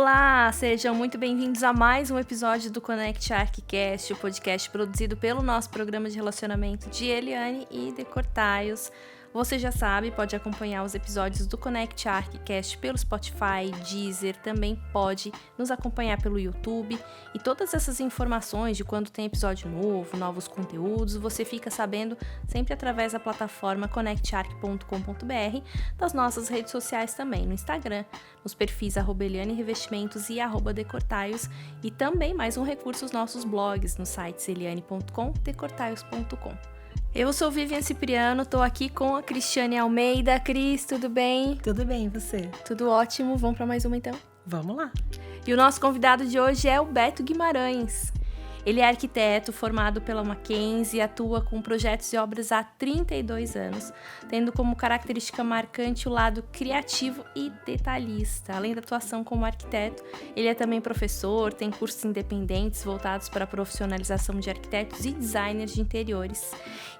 Olá, sejam muito bem-vindos a mais um episódio do Connect ArchiCast, o podcast produzido pelo nosso programa de relacionamento de Eliane e de Cortaios. Você já sabe, pode acompanhar os episódios do Connect ArchiCast pelo Spotify, Deezer, também pode nos acompanhar pelo YouTube. E todas essas informações de quando tem episódio novo, novos conteúdos, você fica sabendo sempre através da plataforma connectarch.com.br, das nossas redes sociais também, no Instagram, nos perfis @Eliane Revestimentos e @decortaios, e também mais um recurso, os nossos blogs nos sites eliane.com, decortaios.com. Eu sou Vivian Cipriano, tô aqui com a Cristiane Almeida. Cris, tudo bem? Tudo bem, e você? Tudo ótimo, vamos para mais uma então? Vamos lá! E o nosso convidado de hoje é o Beto Guimarães. Ele é arquiteto formado pela Mackenzie e atua com projetos e obras há 32 anos, tendo como característica marcante o lado criativo e detalhista. Além da atuação como arquiteto, ele é também professor, tem cursos independentes voltados para a profissionalização de arquitetos e designers de interiores.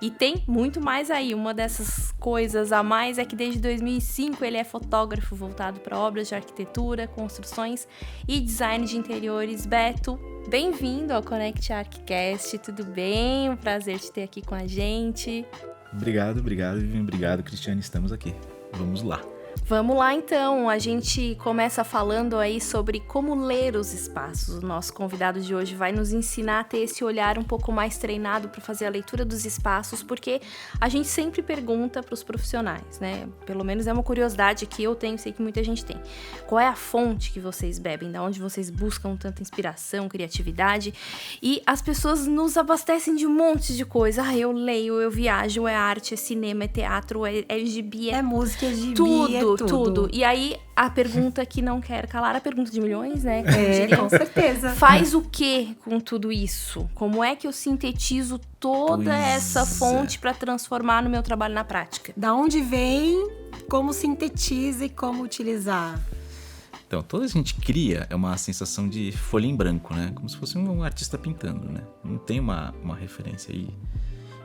E tem muito mais aí. Uma dessas coisas a mais é que desde 2005 ele é fotógrafo voltado para obras de arquitetura, construções e design de interiores. Beto, bem-vindo ao Connect ArchiCast, tudo bem? Um prazer te ter aqui com a gente. Obrigado, Vivian. Obrigado, Cristiane. Estamos aqui. Vamos lá. Vamos lá então, a gente começa falando aí sobre como ler os espaços. O nosso convidado de hoje vai nos ensinar a ter esse olhar um pouco mais treinado para fazer a leitura dos espaços, porque a gente sempre pergunta para os profissionais, né? Pelo menos é uma curiosidade que eu tenho, sei que muita gente tem. Qual é a fonte que vocês bebem, da onde vocês buscam tanta inspiração, criatividade? E as pessoas nos abastecem de um monte de coisa. Ah, eu leio, eu viajo, é arte, é cinema, é teatro, é gibi, é música, é gibi, tudo. E aí, a pergunta que não quer calar, a pergunta de milhões, né? Com certeza. Faz o que com tudo isso? Como é que eu sintetizo toda essa fonte para transformar no meu trabalho na prática? Da onde vem, como sintetiza e como utilizar? Então, toda a gente cria é uma sensação de folha em branco, né? Como se fosse um artista pintando, né? Não tem uma referência aí.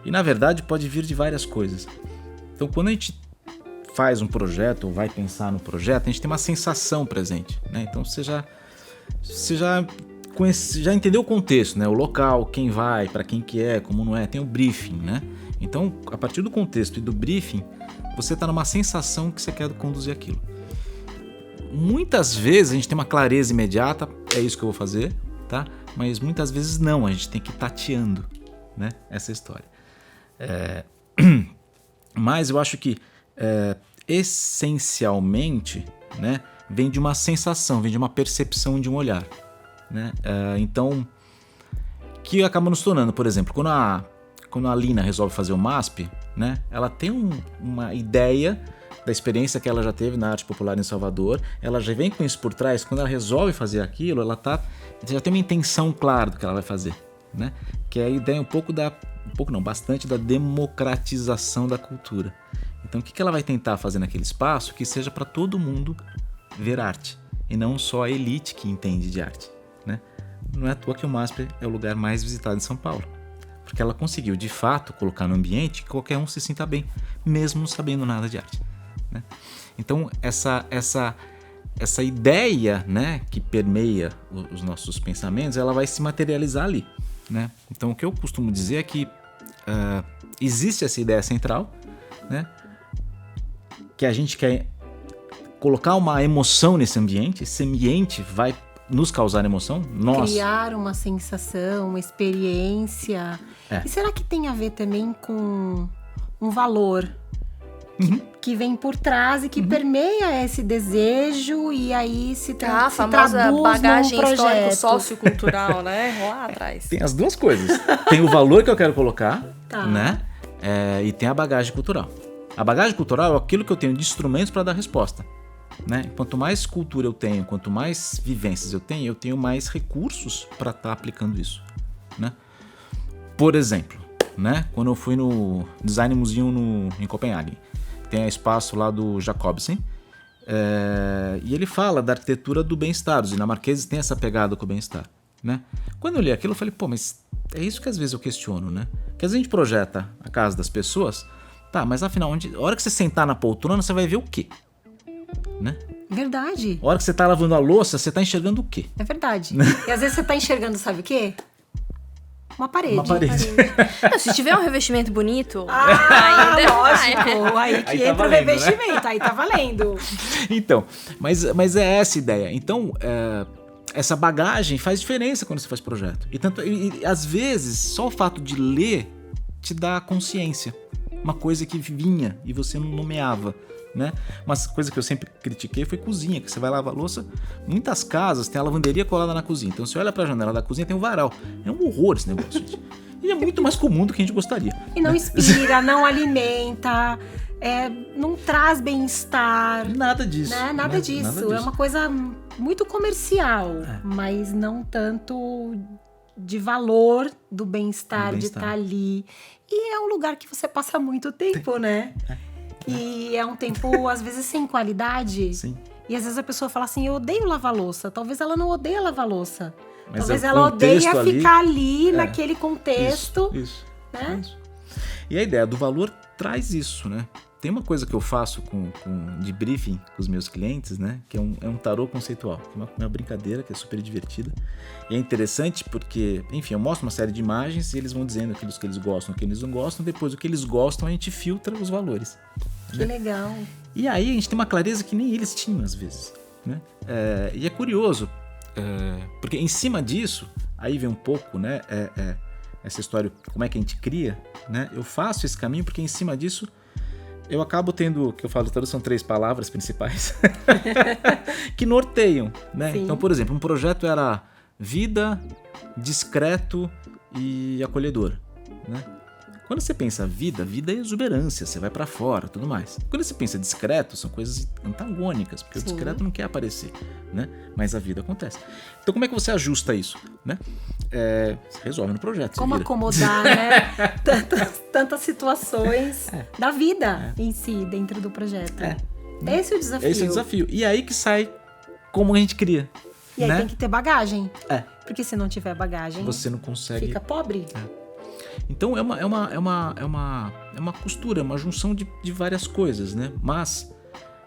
E, na verdade, pode vir de várias coisas. Então, quando a gente faz um projeto ou vai pensar no projeto, a gente tem uma sensação presente, né? Então você já entendeu o contexto, né? O local, quem vai, para quem que é, como não é, tem o briefing, né? Então, a partir do contexto e do briefing, você está numa sensação que você quer conduzir aquilo. Muitas vezes a gente tem uma clareza imediata, é isso que eu vou fazer, tá? Mas muitas vezes não, a gente tem que ir tateando, né? Essa história. Mas eu acho que essencialmente, né, vem de uma sensação, vem de uma percepção, de um olhar, né? Então, que acaba nos tornando, por exemplo, quando a Lina resolve fazer o MASP, né, ela tem uma ideia da experiência que ela já teve na arte popular em Salvador, ela já vem com isso por trás, quando ela resolve fazer aquilo, ela já tem uma intenção clara do que ela vai fazer, né? Que é a ideia bastante da democratização da cultura. Então, o que ela vai tentar fazer naquele espaço que seja para todo mundo ver arte, e não só a elite que entende de arte, né? Não é à toa que o MASP é o lugar mais visitado em São Paulo, porque ela conseguiu, de fato, colocar no ambiente que qualquer um se sinta bem, mesmo não sabendo nada de arte, né? Então, essa ideia, né, que permeia os nossos pensamentos, ela vai se materializar ali, né? Então, o que eu costumo dizer é que existe essa ideia central, né, que a gente quer colocar uma emoção nesse ambiente, esse ambiente vai nos causar emoção, criar uma sensação, uma experiência. E será que tem a ver também com um valor que vem por trás e que permeia esse desejo e aí se traduz bagagem num projeto histórico-sociocultural, né? Lá atrás. Tem as duas coisas. Tem o valor que eu quero colocar, né? E tem a bagagem cultural. A bagagem cultural é aquilo que eu tenho de instrumentos para dar resposta, né? Quanto mais cultura eu tenho, quanto mais vivências eu tenho mais recursos para estar aplicando isso, né? Por exemplo, né? Quando eu fui no Design Museum em Copenhague, tem o espaço lá do Jacobsen, e ele fala da arquitetura do bem-estar. Os dinamarqueses têm essa pegada com o bem-estar, né? Quando eu li aquilo, eu falei, mas é isso que às vezes eu questiono, né? Que às vezes a gente projeta a casa das pessoas, tá, mas afinal, a hora que você sentar na poltrona, você vai ver o quê? Né? Verdade. A hora que você tá lavando a louça, você tá enxergando o quê? É verdade. E às vezes você tá enxergando, sabe o quê? Uma parede. Uma parede. Não, se tiver um revestimento bonito, Lógico. Aí que Aí tá entra valendo, o revestimento, aí tá valendo. Então, mas é essa a ideia. Então, essa bagagem faz diferença quando você faz projeto. E às vezes, só o fato de ler te dá consciência. Uma coisa que vinha e você não nomeava, né? Uma coisa que eu sempre critiquei foi cozinha, que você vai lavar a louça. Muitas casas tem a lavanderia colada na cozinha. Então, você olha pra janela da cozinha, tem um varal. É um horror esse negócio, gente. E é muito mais comum do que a gente gostaria. E não inspira, não alimenta, não traz bem-estar. Nada disso. Né? Nada disso. É uma coisa muito comercial, mas não tanto de valor do bem-estar, de estar ali. E é um lugar que você passa muito tempo, né? E é um tempo, às vezes, sem qualidade. Sim. E às vezes a pessoa fala assim, eu odeio lavar louça. Talvez ela não odeie lavar louça. Mas talvez ela odeie ali, ficar ali naquele contexto. Isso. Né? Isso. E a ideia do valor traz isso, né? Tem uma coisa que eu faço de briefing com os meus clientes, né? Que é um tarô conceitual. É uma brincadeira que é super divertida. E é interessante porque, enfim, eu mostro uma série de imagens e eles vão dizendo aquilo que eles gostam, o que eles não gostam. Depois, o que eles gostam, a gente filtra os valores. Que legal. E aí a gente tem uma clareza que nem eles tinham, às vezes. Né? E é curioso, porque em cima disso, aí vem um pouco, né? Essa história, como é que a gente cria, né? Eu faço esse caminho porque em cima disso eu acabo tendo, que eu falo, são 3 palavras principais que norteiam, né? Então, por exemplo, um projeto era vida, discreto e acolhedor, né? Quando você pensa vida é exuberância, você vai pra fora, tudo mais. Quando você pensa discreto, são coisas antagônicas, porque o discreto não quer aparecer, né? Mas a vida acontece. Então, como é que você ajusta isso, né? Você resolve no projeto. Como acomodar, né? Tantas situações da vida em si, dentro do projeto. Esse é o desafio. Esse é o desafio. E aí que sai como a gente cria. E aí né? tem que ter bagagem. Porque se não tiver bagagem, você não consegue. Fica pobre. Então é uma costura, é uma junção de várias coisas, né? Mas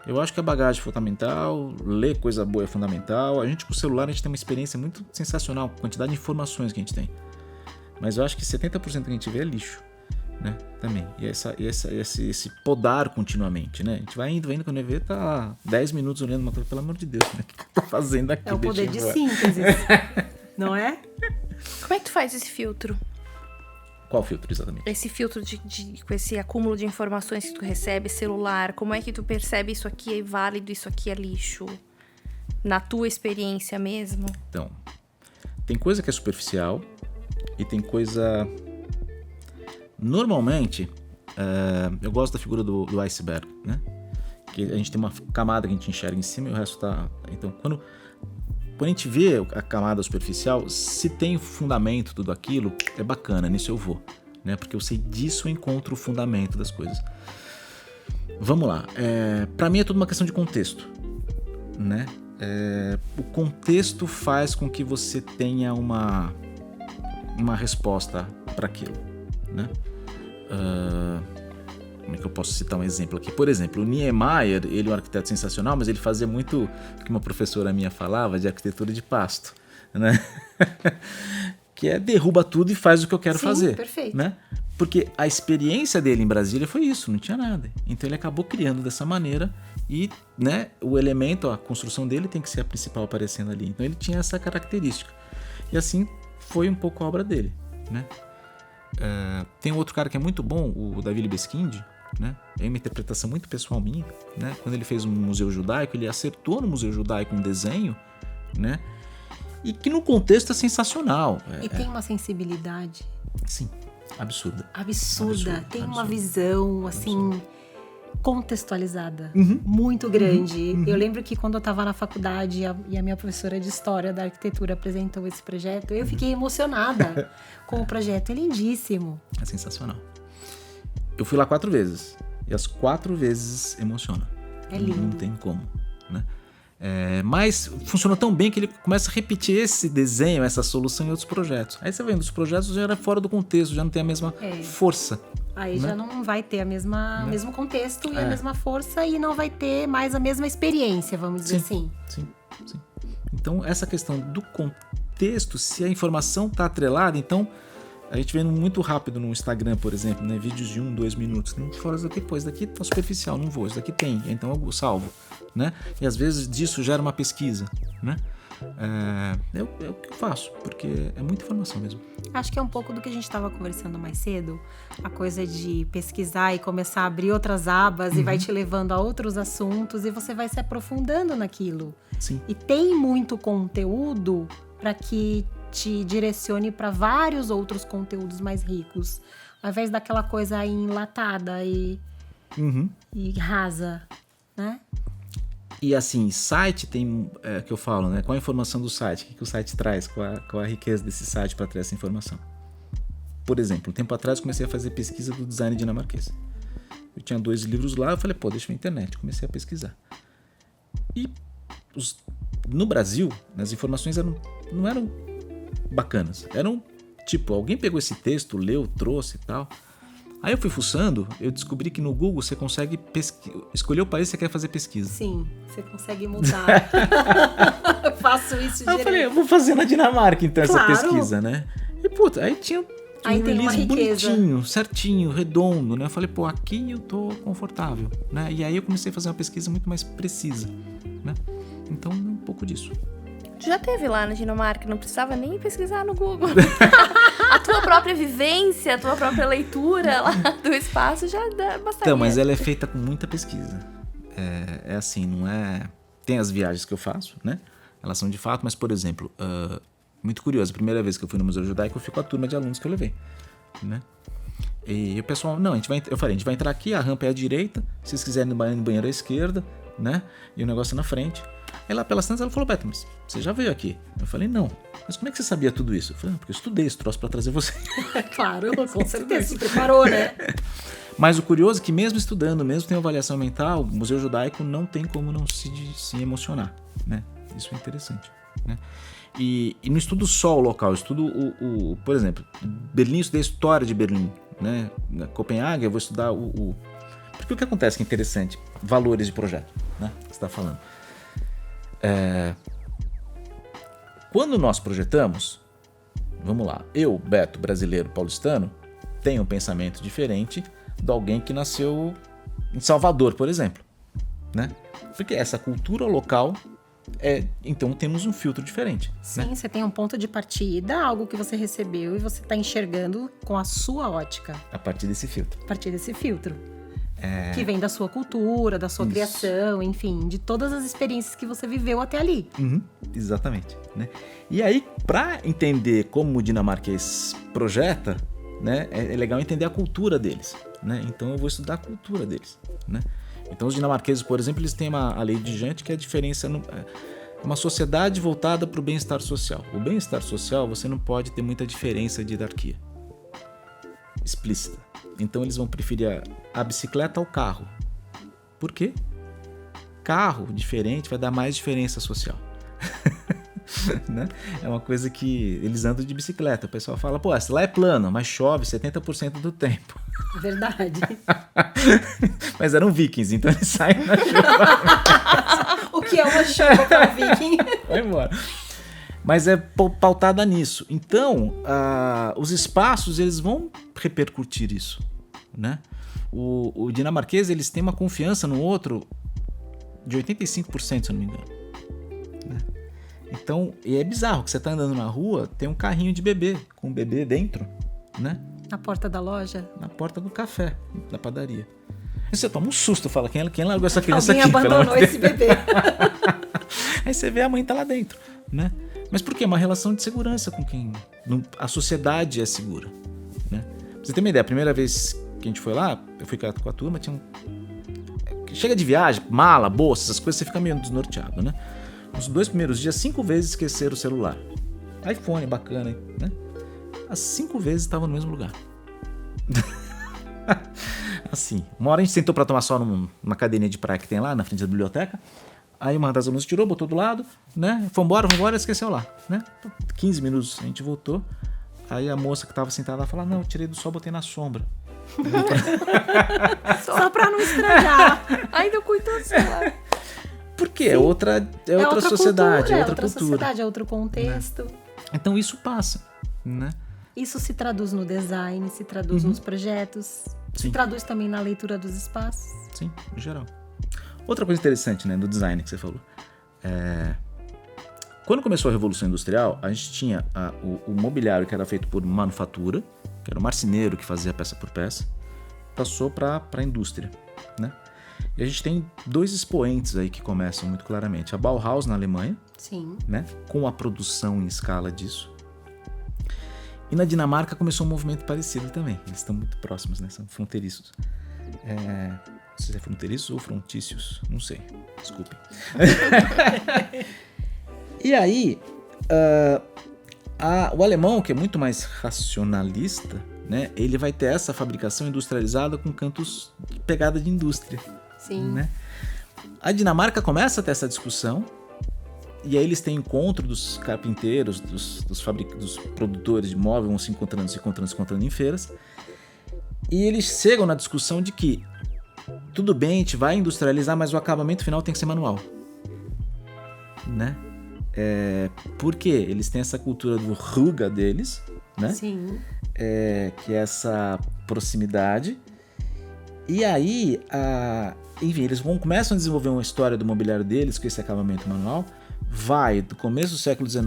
eu acho que a bagagem é fundamental, ler coisa boa é fundamental. A gente com o celular a gente tem uma experiência muito sensacional, a quantidade de informações que a gente tem. Mas eu acho que 70% que a gente vê é lixo, né? Também. E esse podar continuamente, né? A gente vai indo, quando vê, tá 10 minutos olhando uma coisa, pelo amor de Deus, né? O que eu tô fazendo aqui? É o poder de síntese, não é? Como é que tu faz esse filtro? Qual filtro, exatamente? Esse filtro com esse acúmulo de informações que tu recebe, celular, como é que tu percebe isso aqui é válido, isso aqui é lixo? Na tua experiência mesmo? Então, tem coisa que é superficial e tem coisa... Normalmente, eu gosto da figura do iceberg, né? Que a gente tem uma camada que a gente enxerga em cima e o resto tá... Então, quando a gente vê a camada superficial, se tem fundamento tudo aquilo, é bacana, nisso eu vou, né? Porque eu sei disso, eu encontro o fundamento das coisas. Vamos lá. Para mim é tudo uma questão de contexto, né? O contexto faz com que você tenha uma resposta para aquilo, né? Como é que eu posso citar um exemplo aqui? Por exemplo, o Niemeyer, ele é um arquiteto sensacional, mas ele fazia muito o que uma professora minha falava de arquitetura de pasto, né? Que é derruba tudo e faz o que eu quero fazer. Perfeito. Né? Porque a experiência dele em Brasília foi isso, não tinha nada. Então ele acabou criando dessa maneira e, né, o elemento, a construção dele tem que ser a principal aparecendo ali. Então ele tinha essa característica. E assim foi um pouco a obra dele, né? Tem outro cara que é muito bom, o Davi Libeskind, né? É uma interpretação muito pessoal minha, né? Quando ele fez um museu judaico, ele acertou no museu judaico um desenho, né? E que no contexto é sensacional. E tem uma sensibilidade. Sim, absurda. Tem uma visão, assim, contextualizada, muito grande. Eu lembro que quando eu estava na faculdade e a minha professora de História da Arquitetura apresentou esse projeto, eu fiquei emocionada com o projeto. É lindíssimo. É sensacional. Eu fui lá 4 vezes. E as 4 vezes emociona. É lindo. Não tem como, né? Mas funcionou tão bem que ele começa a repetir esse desenho, essa solução em outros projetos. Aí você vai vendo, os projetos já era fora do contexto, já não tem a mesma força, Aí já não vai ter o mesmo contexto e a mesma força e não vai ter mais a mesma experiência, vamos dizer assim. Sim. Então, essa questão do contexto, se a informação está atrelada, então a gente vê muito rápido no Instagram, por exemplo, né? Vídeos de 1-2 minutos. Não fora isso daqui, pô, isso daqui tá superficial, não vou, isso daqui tem, então eu salvo, né? E às vezes disso gera uma pesquisa, né? É o que eu faço, porque é muita informação mesmo. Acho que é um pouco do que a gente estava conversando mais cedo, a coisa de pesquisar e começar a abrir outras abas e vai te levando a outros assuntos e você vai se aprofundando naquilo. Sim. E tem muito conteúdo para que te direcione para vários outros conteúdos mais ricos, ao invés daquela coisa enlatada e rasa, né? E assim, site tem, que eu falo, né? Qual a informação do site? O que o site traz? Qual a riqueza desse site para trazer essa informação? Por exemplo, um tempo atrás eu comecei a fazer pesquisa do design dinamarquês. Eu tinha 2 livros lá, eu falei, pô, deixa na internet. Comecei a pesquisar. E no Brasil, as informações não eram bacanas. Eram, tipo, alguém pegou esse texto, leu, trouxe e tal. Aí eu fui fuçando, eu descobri que no Google você consegue escolher o país que você quer fazer pesquisa. Sim, você consegue mudar. Eu faço isso direto. Aí eu falei, eu vou fazer na Dinamarca então essa pesquisa, né? E puta, aí tinha um release bonitinho, certinho, redondo, né? Eu falei, pô, aqui eu tô confortável, né? E aí eu comecei a fazer uma pesquisa muito mais precisa, né? Então é um pouco disso. Já teve lá na Dinamarca, não precisava nem pesquisar no Google. A tua própria vivência, a tua própria leitura lá do espaço já bastaria. Então, mas ela é feita com muita pesquisa. É assim, não é... Tem as viagens que eu faço, né? Elas são de fato, mas, por exemplo, muito curioso, a primeira vez que eu fui no Museu Judaico, eu fui com a turma de alunos que eu levei, né? E o pessoal, não, eu falei, a gente vai entrar aqui, a rampa é à direita, se vocês quiserem ir no banheiro à esquerda, né? E o negócio é na frente. Aí lá pelas tantas ela falou, Beto, mas você já veio aqui? Eu falei, não. Mas como é que você sabia tudo isso? Eu falei, porque eu estudei esse troço pra trazer você. Claro, com certeza, se preparou, né? Mas o curioso é que mesmo estudando, mesmo tem avaliação mental, o Museu Judaico não tem como não se emocionar, né? Isso é interessante, né? E não estudo só o local, eu estudo por exemplo, Berlim, eu estudei a história de Berlim, né? Na Copenhague eu vou estudar porque o que acontece que é interessante, valores de projeto, né? Que você está falando. Quando nós projetamos, vamos lá, eu, Beto, brasileiro, paulistano, tenho um pensamento diferente de alguém que nasceu em Salvador, por exemplo, né? Porque essa cultura local, então temos um filtro diferente. Sim, né? Você tem um ponto de partida, algo que você recebeu e você está enxergando com a sua ótica. A partir desse filtro. A partir desse filtro. Que vem da sua cultura, da sua criação, enfim, de todas as experiências que você viveu até ali. Exatamente. Né? E aí, para entender como o dinamarquês projeta, né, é legal entender a cultura deles. Né? Então eu vou estudar a cultura deles. Né? Então os dinamarqueses, por exemplo, eles têm a lei de Jante, que é a diferença... uma sociedade voltada para o bem-estar social. O bem-estar social, você não pode ter muita diferença de hierarquia explícita. Então eles vão preferir a bicicleta ao carro. Por quê? Carro diferente vai dar mais diferença social. Né? É uma coisa que eles andam de bicicleta. O pessoal fala, pô, lá é plano, mas chove 70% do tempo. Verdade. Mas eram vikings, então eles saem na chuva. O que é uma chuva para um viking? Vai embora. Mas é pautada nisso. Então, os espaços, eles vão repercutir isso, né? O dinamarquês, eles têm uma confiança no outro de 85%, se eu não me engano. Né? Então, e é bizarro que você tá andando na rua, tem um carrinho de bebê, com um bebê dentro, né? Na porta da loja? Na porta do café, da padaria. Aí você toma um susto, fala, quem largou essa criança Alguém aqui? Abandonou esse bebê. Aí você vê a mãe tá lá dentro, né? Mas por quê? Uma relação de segurança com quem... A sociedade é segura, né? Pra você ter uma ideia, a primeira vez que a gente foi lá, eu fui com a turma, tinha chega de viagem, mala, bolsa, essas coisas, você fica meio desnorteado, né? Nos 2 primeiros dias, 5 vezes esqueceram o celular. iPhone, bacana, né? As 5 vezes estavam no mesmo lugar. Assim, uma hora a gente sentou pra tomar sol numa cadeirinha de praia que tem lá na frente da biblioteca. Aí uma das alunas tirou, botou do lado, né? Vambora, esqueceu lá, né? 15 minutos a gente voltou. Aí a moça que tava sentada lá falou, não, eu tirei do sol, botei na sombra. Só pra não estragar. Ainda cuido do celular. Porque é outra sociedade, cultura, é outra cultura. Sociedade, é outro contexto. Então isso passa, né? Isso se traduz no design, se traduz nos projetos, se traduz também na leitura dos espaços. Sim, em geral. Outra coisa interessante, né, do design que você falou. Quando começou a Revolução Industrial, a gente tinha o mobiliário que era feito por manufatura, que era o marceneiro que fazia peça por peça, passou para a indústria, né? E a gente tem 2 expoentes aí que começam muito claramente. A Bauhaus na Alemanha, Sim. né, com a produção em escala disso. E na Dinamarca começou um movimento parecido também. Eles estão muito próximos, né? São fronteiriços. Não sei se é fronteiriços ou frontícios. Não sei. Desculpem. E aí, o alemão, que é muito mais racionalista, né? Ele vai ter essa fabricação industrializada com cantos de pegada de indústria. Sim. Né? A Dinamarca começa a ter essa discussão. E aí eles têm encontro dos carpinteiros, dos produtores de móvel, vão se encontrando em feiras. E eles chegam na discussão de que tudo bem, a gente vai industrializar, mas o acabamento final tem que ser manual. Né? Por quê? Eles têm essa cultura do ruga deles, né? Sim. Que é essa proximidade. E aí, enfim, eles começam a desenvolver uma história do mobiliário deles com esse acabamento manual. Do começo do século XIX,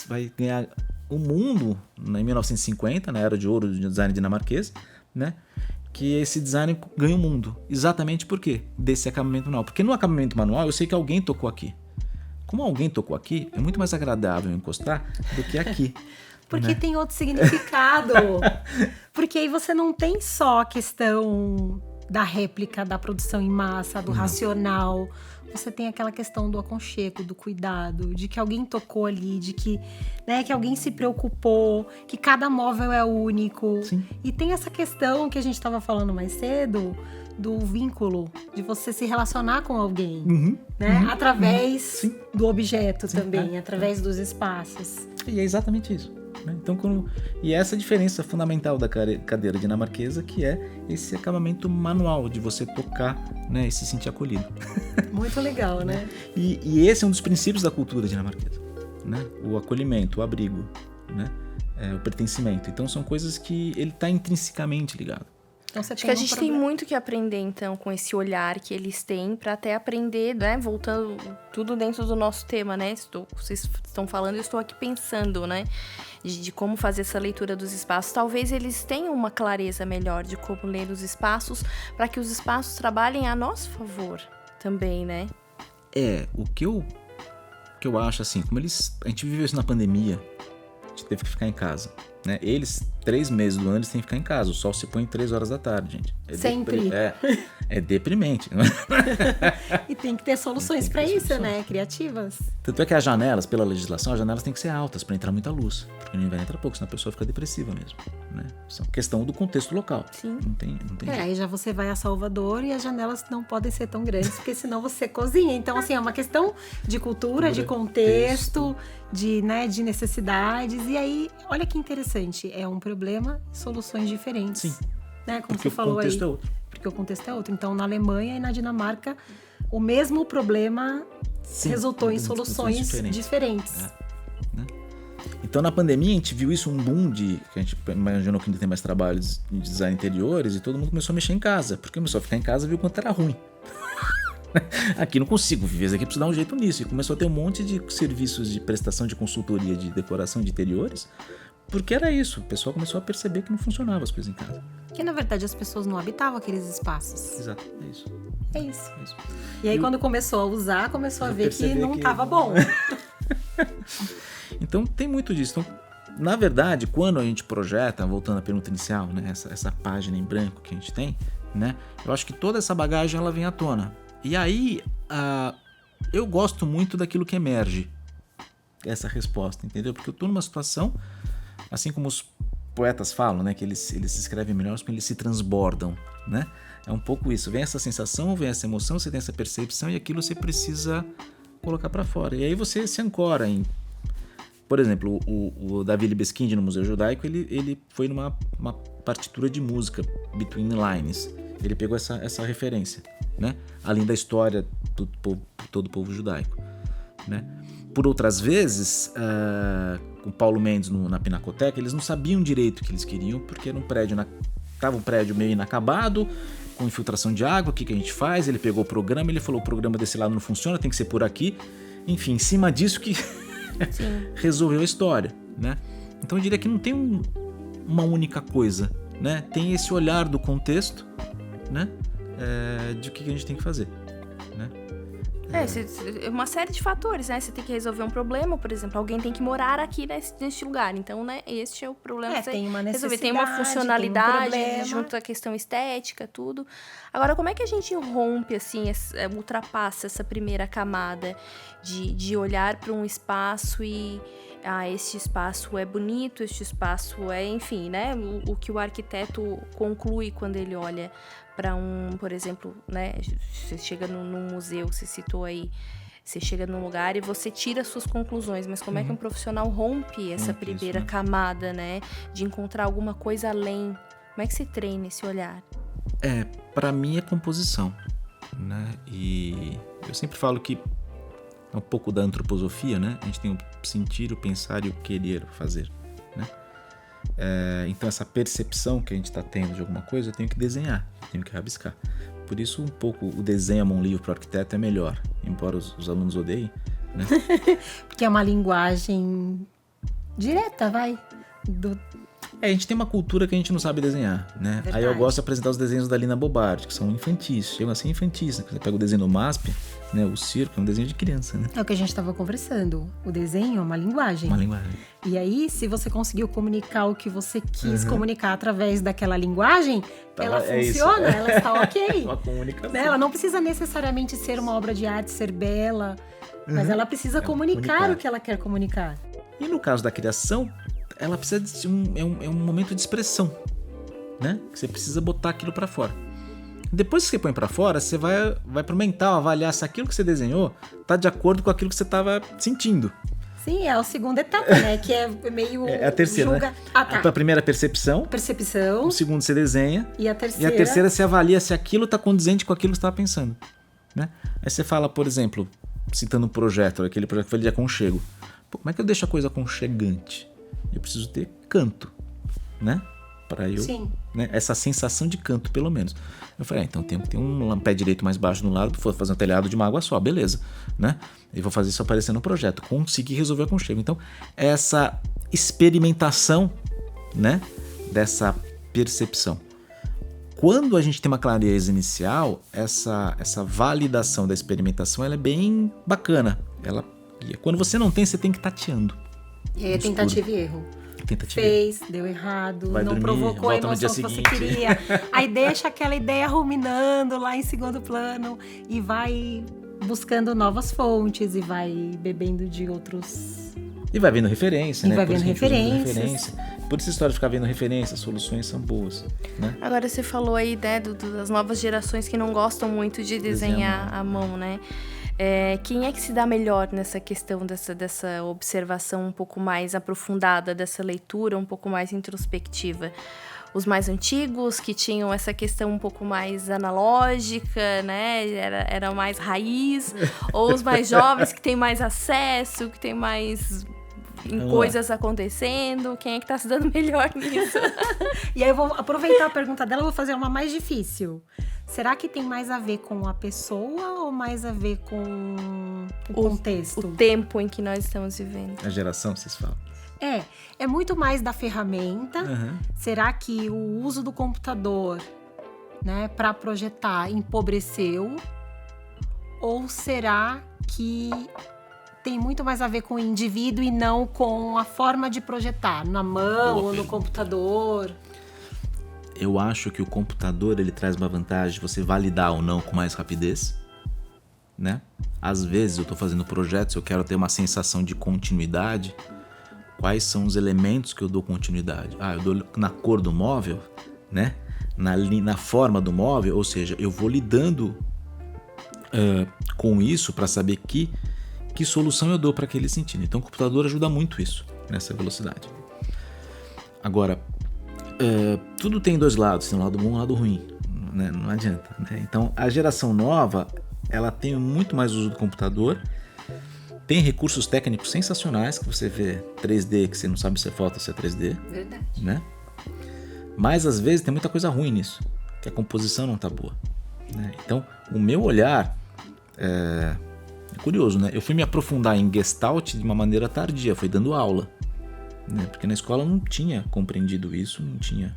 vai ganhar o mundo em 1950, na era de ouro do design dinamarquês, né? Que esse design ganha o mundo. Exatamente por quê? Desse acabamento manual. Porque no acabamento manual eu sei que alguém tocou aqui. Como alguém tocou aqui, é muito mais agradável encostar do que aqui. Porque né? tem outro significado. Porque aí você não tem só a questão da réplica, da produção em massa, do racional. Você tem aquela questão do aconchego, do cuidado, de que alguém tocou ali, de que, né, que alguém se preocupou, que cada móvel é único. Sim. E tem essa questão que a gente estava falando mais cedo, do vínculo, de você se relacionar com alguém, né? Através do objeto também, através dos espaços. E é exatamente isso. Né? Então, e essa é a diferença fundamental da cadeira dinamarquesa, que é esse acabamento manual, de você tocar, né, e se sentir acolhido. Muito legal, né? E esse é um dos princípios da cultura dinamarquesa, né? O acolhimento, o abrigo, né? O pertencimento. Então são coisas que ele está intrinsecamente ligado. Então, acho que a gente tem muito que aprender, então, com esse olhar que eles têm, para até aprender, né? Voltando tudo dentro do nosso tema, né? Vocês estão falando, eu estou aqui pensando, né? De como fazer essa leitura dos espaços. Talvez eles tenham uma clareza melhor de como ler os espaços, para que os espaços trabalhem a nosso favor também, né? O que eu acho, assim, como a gente viveu isso na pandemia, a gente teve que ficar em casa. Né? Eles, 3 meses do ano, eles têm que ficar em casa. O sol se põe 3 horas da tarde, gente. Sempre. É deprimente. E tem que ter soluções para isso, né? Criativas. Tanto é que as janelas, pela legislação, as janelas têm que ser altas para entrar muita luz. Porque no inverno entra pouco, senão a pessoa fica depressiva mesmo. Né? Isso é uma questão do contexto local. Sim. Não tem jeito. Aí já você vai a Salvador e as janelas não podem ser tão grandes, porque senão você cozinha. Então, assim, é uma questão de cultura, de contexto, de necessidades. E aí, olha que interessante, é um problema, soluções diferentes. Sim. Né? Como porque você falou aí. O contexto é outro. Porque o contexto é outro. Então, na Alemanha e na Dinamarca, o mesmo problema resultou em soluções diferentes. Né? Então, na pandemia, a gente viu isso, um boom que a gente imaginou que não tem mais trabalhos de design interiores, e todo mundo começou a mexer em casa. Porque começou a ficar em casa e viu quanto era ruim. Aqui não consigo viver, isso aqui preciso dar um jeito nisso. E começou a ter um monte de serviços de prestação de consultoria de decoração de interiores, porque era isso. O pessoal começou a perceber que não funcionava as coisas em casa. Que, na verdade, as pessoas não habitavam aqueles espaços. Exato, é isso. É isso. E aí, quando começou a usar, começou a ver que não estava bom. Então, tem muito disso. Então, na verdade, quando a gente projeta, voltando à pergunta inicial, né, essa página em branco que a gente tem, né, eu acho que toda essa bagagem ela vem à tona. E aí, eu gosto muito daquilo que emerge, essa resposta, entendeu? Porque eu estou numa situação, assim como os poetas falam, né, que eles escrevem melhor quando eles se transbordam, né? É um pouco isso. Vem essa sensação, vem essa emoção, você tem essa percepção e aquilo você precisa colocar para fora. E aí você se ancora em Por exemplo, o Davi Libeskind no Museu Judaico, ele foi numa uma partitura de música, Between Lines. Ele pegou essa referência, né? Além da história do todo o povo judaico, né? Por outras vezes, com o Paulo Mendes na Pinacoteca, eles não sabiam direito o que eles queriam, porque era um prédio, tava um prédio meio inacabado, com infiltração de água, o que a gente faz? Ele pegou o programa, ele falou, o programa desse lado não funciona, tem que ser por aqui. Enfim, em cima disso que resolveu a história, né? Então eu diria que não tem uma única coisa, né? Tem esse olhar do contexto, né? De o que a gente tem que fazer, né? Uma série de fatores, né? Você tem que resolver um problema, por exemplo, alguém tem que morar aqui neste lugar. Então, né, este é o problema. Tem uma necessidade, tem uma funcionalidade, tem um junto à questão estética, tudo. Agora, como é que a gente rompe, assim, ultrapassa essa primeira camada de olhar para um espaço e... este espaço é bonito, este espaço é, enfim, né? O que o arquiteto conclui quando ele olha para por exemplo, né? Você chega num museu, você citou aí, você chega num lugar e você tira suas conclusões, mas como é que um profissional rompe essa primeira camada, né? De encontrar alguma coisa além? Como é que você treina esse olhar? Para mim é composição, né? E eu sempre falo que é um pouco da antroposofia, né? A gente tem o sentir, o pensar e o querer fazer, né? Então essa percepção que a gente está tendo de alguma coisa, eu tenho que desenhar, eu tenho que rabiscar. Por isso um pouco o desenho à mão livre para o arquiteto é melhor, embora os alunos odeiem, né? Porque é uma linguagem direta, vai. A gente tem uma cultura que a gente não sabe desenhar, né? Verdade. Aí eu gosto de apresentar os desenhos da Lina Bobardi, que são infantis, chegam a ser infantis, né? Você pega o desenho do MASP, né? O circo é um desenho de criança, né? É o que a gente estava conversando. O desenho é uma linguagem. Uma linguagem. E aí, se você conseguiu comunicar o que você quis comunicar através daquela linguagem, ela funciona, ela está ok. Uma comunicação. Ela não precisa necessariamente ser uma obra de arte, ser bela, mas ela precisa comunicar o que ela quer comunicar. E no caso da criação, ela precisa de um momento de expressão, né? Que você precisa botar aquilo para fora. Depois que você põe para fora, você vai pro mental avaliar se aquilo que você desenhou tá de acordo com aquilo que você tava sentindo. Sim, é a segunda etapa, né? Que é meio... É a terceira, julga... né? Ah, tá. A primeira é percepção. Percepção. O segundo você desenha. E a terceira... E a terceira você avalia se aquilo tá condizente com aquilo que você tava pensando, né? Aí você fala, por exemplo, citando um projeto, aquele projeto que foi de aconchego. Pô, como é que eu deixo a coisa aconchegante? Eu preciso ter canto, né? Para eu, Sim. Né? Essa sensação de canto, pelo menos. Eu falei, então tem que ter um pé direito mais baixo no lado, vou fazer um telhado de uma água só, beleza, né? E vou fazer isso aparecer no projeto, conseguir resolver o aconchego. Então, essa experimentação, né? Dessa percepção. Quando a gente tem uma clareza inicial, essa validação da experimentação, ela é bem bacana. Quando você não tem, você tem que ir tateando. E aí é tentativa e erro. Fez, deu errado, vai não dormir, provocou a volta no dia emoção que você seguinte. queria. Aí deixa aquela ideia ruminando lá em segundo plano e vai buscando novas fontes e vai bebendo de outros... E vai vendo referência, né? Vai vendo referências. Por essa história de ficar vendo referências, soluções são boas, né? Agora você falou aí, né, das novas gerações que não gostam muito de desenhar à mão, né? Quem é que se dá melhor nessa questão dessa observação um pouco mais aprofundada, dessa leitura um pouco mais introspectiva? Os mais antigos, que tinham essa questão um pouco mais analógica, né? Era mais raiz, ou os mais jovens que têm mais acesso, que têm mais coisas acontecendo? Quem é que tá se dando melhor nisso? E aí eu vou aproveitar a pergunta dela e vou fazer uma mais difícil. Será que tem mais a ver com a pessoa ou mais a ver com o contexto? O tempo em que nós estamos vivendo. A geração, vocês falam. É muito mais da ferramenta. Uhum. Será que o uso do computador, né, para projetar empobreceu? Ou será que tem muito mais a ver com o indivíduo e não com a forma de projetar, na mão ou no computador? Eu acho que o computador ele traz uma vantagem de você validar ou não com mais rapidez, né? Às vezes eu estou fazendo projetos, eu quero ter uma sensação de continuidade. Quais são os elementos que eu dou continuidade? Eu dou na cor do móvel, né? Na forma do móvel, ou seja, eu vou lidando com isso para saber que que solução eu dou para aquele sentido. Então o computador ajuda muito isso, nessa velocidade. Agora, tudo tem dois lados, tem um lado bom e um lado ruim, né? Não adianta, né? Então a geração nova, ela tem muito mais uso do computador, tem recursos técnicos sensacionais, que você vê 3D, que você não sabe se é foto ou se é 3D. Verdade. Né? Mas às vezes tem muita coisa ruim nisso, que a composição não tá boa, né? Então o meu olhar é curioso, né? Eu fui me aprofundar em Gestalt de uma maneira tardia, foi dando aula, né? Porque na escola eu não tinha compreendido isso, não tinha.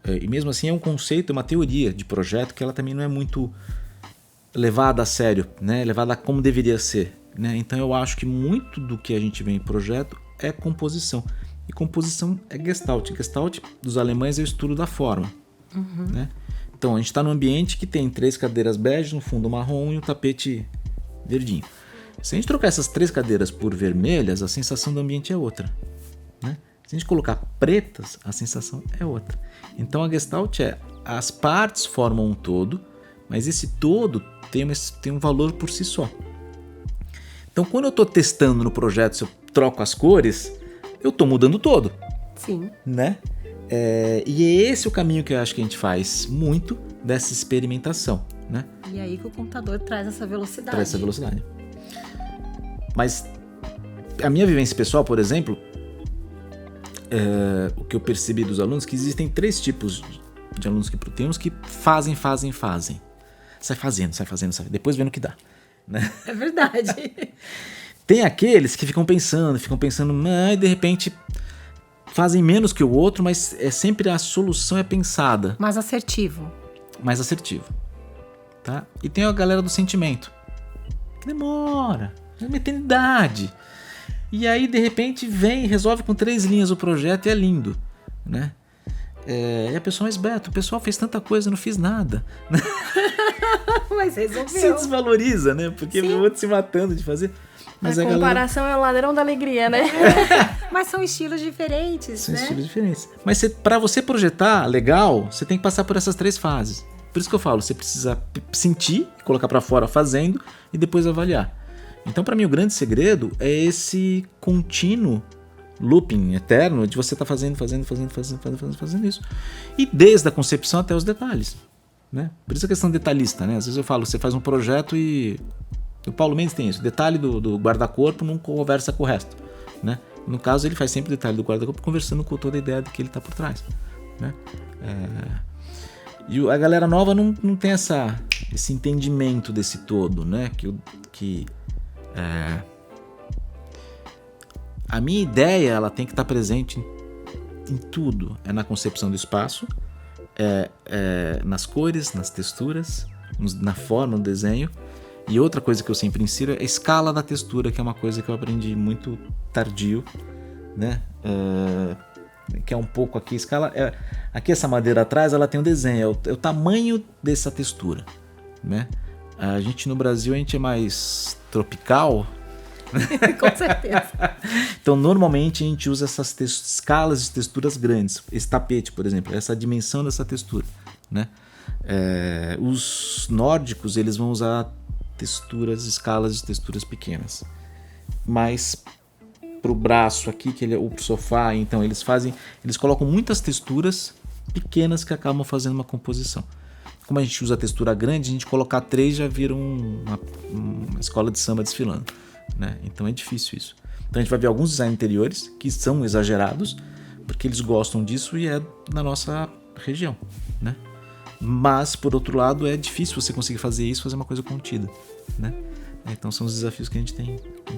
E mesmo assim é um conceito, é uma teoria de projeto que ela também não é muito levada a sério, né? Levada como deveria ser, né? Então eu acho que muito do que a gente vê em projeto é composição. E composição é Gestalt. Gestalt dos alemães é o estudo da forma, né? Então a gente está num ambiente que tem 3 cadeiras bege, no fundo marrom e um tapete verdinho. Se a gente trocar essas 3 cadeiras por vermelhas, a sensação do ambiente é outra, né? Se a gente colocar pretas, a sensação é outra. Então a Gestalt as partes formam um todo, mas esse todo tem um valor por si só. Então quando eu estou testando no projeto, se eu troco as cores, eu estou mudando o todo. Sim. Né? E é esse o caminho que eu acho que a gente faz muito dessa experimentação, né? E aí que o computador traz essa velocidade. Traz essa velocidade. Mas a minha vivência pessoal, por exemplo, o que eu percebi dos alunos, que existem 3 tipos de alunos que tem uns que fazem. Sai fazendo, depois vendo o que dá, né? É verdade. Tem aqueles que ficam pensando, e de repente fazem menos que o outro, mas sempre a solução é pensada. Mais assertivo. Tá? E tem a galera do sentimento, que demora, é uma eternidade. E aí, de repente, vem e resolve com 3 linhas o projeto e é lindo, né? E a pessoa, mas Beto, o pessoal fez tanta coisa, eu não fiz nada. Mas resolveu. Se desvaloriza, né? Porque o outro se matando de fazer. Mas a comparação é o ladrão da alegria, né? Mas são estilos diferentes, São né? estilos diferentes. Mas para você projetar legal, você tem que passar por essas 3 fases. Por isso que eu falo, você precisa sentir, colocar para fora fazendo e depois avaliar. Então, para mim, o grande segredo é esse contínuo looping eterno de você estar fazendo isso. E desde a concepção até os detalhes, né? Por isso a questão detalhista, né? Às vezes eu falo, você faz um projeto e... O Paulo Mendes tem isso, o detalhe do guarda-corpo não conversa com o resto, né? No caso, ele faz sempre o detalhe do guarda-corpo conversando com toda a ideia do que ele está por trás, né? E a galera nova não tem esse entendimento desse todo, né? A minha ideia, ela tem que estar presente em tudo. É na concepção do espaço, nas cores, nas texturas, na forma, no desenho. E outra coisa que eu sempre ensino é a escala da textura, que é uma coisa que eu aprendi muito tardio, né? Que é um pouco aqui, escala... aqui essa madeira atrás, ela tem um desenho, é o tamanho dessa textura, né? A gente no Brasil, a gente é mais tropical. Com certeza. Então, normalmente, a gente usa essas escalas de texturas grandes. Esse tapete, por exemplo, essa dimensão dessa textura, né? Os nórdicos, eles vão usar escalas de texturas pequenas. Mas pro braço aqui, ou pro sofá, então eles colocam muitas texturas pequenas que acabam fazendo uma composição. Como a gente usa a textura grande, a gente colocar 3 já vira uma escola de samba desfilando, né? Então é difícil isso. Então a gente vai ver alguns designs interiores que são exagerados, porque eles gostam disso e é na nossa região, né? Mas, por outro lado, é difícil você conseguir fazer isso, fazer uma coisa contida, né? Então são os desafios que a gente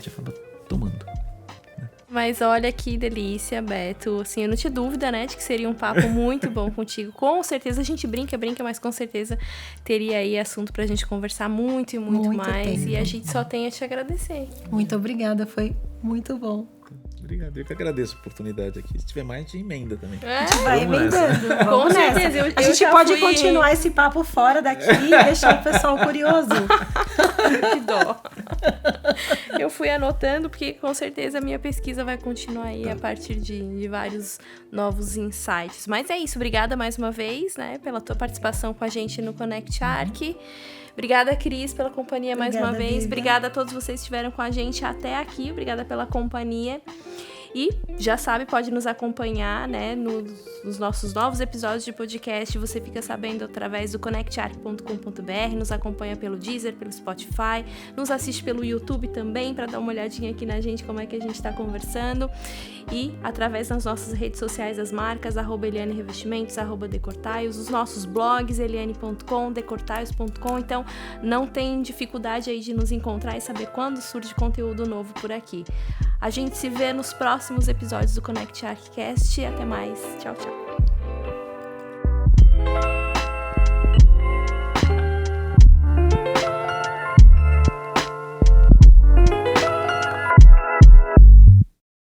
acaba tomando. Mas olha que delícia, Beto. Assim, eu não tinha dúvida, né, de que seria um papo muito bom contigo. Com certeza a gente brinca, mas com certeza teria aí assunto pra gente conversar muito e muito mais. E a gente só tem a te agradecer. Muito obrigada, foi muito bom. Obrigado. Eu que agradeço a oportunidade aqui. Se tiver mais, a gente emenda também. Vai emendando. Com certeza. A gente pode continuar esse papo fora daqui e deixar o pessoal curioso. Que dó. Eu fui anotando, porque com certeza a minha pesquisa vai continuar aí a partir de vários novos insights. Mas é isso. Obrigada mais uma vez, né, pela tua participação com a gente no Connect Arc. Obrigada, Cris, pela companhia mais uma vez. Vida. Obrigada a todos vocês que estiveram com a gente até aqui. Obrigada pela companhia. E já sabe, pode nos acompanhar, né, nos nossos novos episódios de podcast. Você fica sabendo através do connectarc.com.br, nos acompanha pelo Deezer, pelo Spotify, nos assiste pelo YouTube também, para dar uma olhadinha aqui na gente, como é que a gente está conversando. E através das nossas redes sociais, as marcas, @Eliane Revestimentos, @Decortaios, os nossos blogs, eliane.com, decortaios.com. Então, não tem dificuldade aí de nos encontrar e saber quando surge conteúdo novo por aqui. A gente se vê nos próximos episódios do Connect Arccast. Até mais. Tchau, tchau.